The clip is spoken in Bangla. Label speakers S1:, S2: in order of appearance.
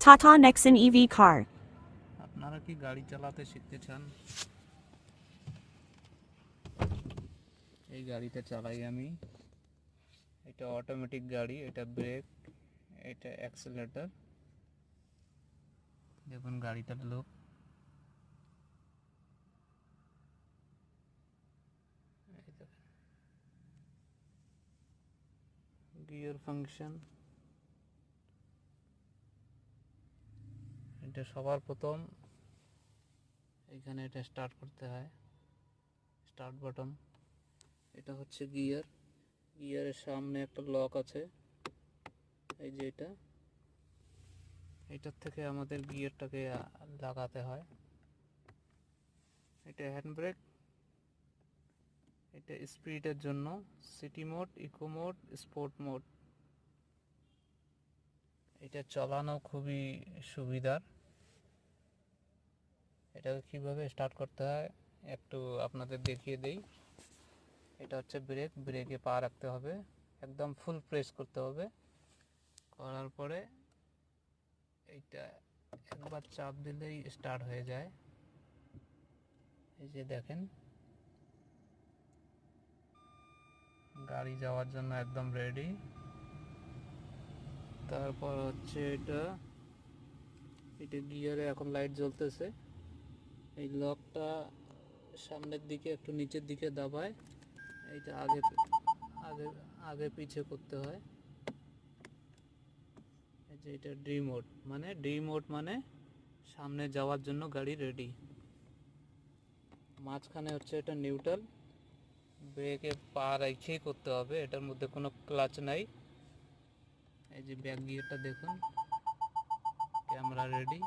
S1: Tata Nexon EV car.
S2: আপনারা কি গাড়ি চালাতে শিখতে চান? এই গাড়িটা চালাই আমি। এটা অটোমেটিক গাড়ি, এটা ব্রেক, এটা অ্যাক্সেলেরেটর। দেখুন গাড়িটার লুক। Gear function. এটা সবার প্রথম এখানে এটা স্টার্ট করতে হয়, স্টার্ট বাটন। এটা হচ্ছে গিয়ার। গিয়ারের সামনে একটা লক আছে, এই যে এটার থেকে আমাদের গিয়ারটাকে লাগাতে হয়। এটা হ্যান্ড ব্রেক, এটা স্পিডের জন্য city mode, eco mode, sport mode. এটা চালানো খুবই সুবিধার। এটাকে কিভাবে স্টার্ট করতে হয় একটু আপনাদের দেখিয়ে দেই। এটা হচ্ছে ব্রেক, ব্রেকে পা রাখতে হবে, একদম ফুল প্রেস করতে হবে। করার পরে এইটা একবার চাপ দিলেই স্টার্ট হয়ে যায়। এই যে দেখেন গাড়ি যাওয়ার জন্য একদম রেডি। তারপর হচ্ছে এটা গিয়ারে এখন লাইট জ্বলতেছে। এই লকটা সামনের দিকে একটু নিচের দিকে দাবায়, এইটা আগে আগে আগে পিছে করতে হয়। এই যে এটা ডি মোড মানে সামনে যাওয়ার জন্য গাড়ি রেডি। মাঝখানে হচ্ছে এটা নিউট্রাল, ব্রেকে পা রেখেই করতে হবে, এটার মধ্যে কোনো ক্লাচ নাই। এই যে ব্যাক গিয়ারটা দেখুন, ক্যামেরা রেডি।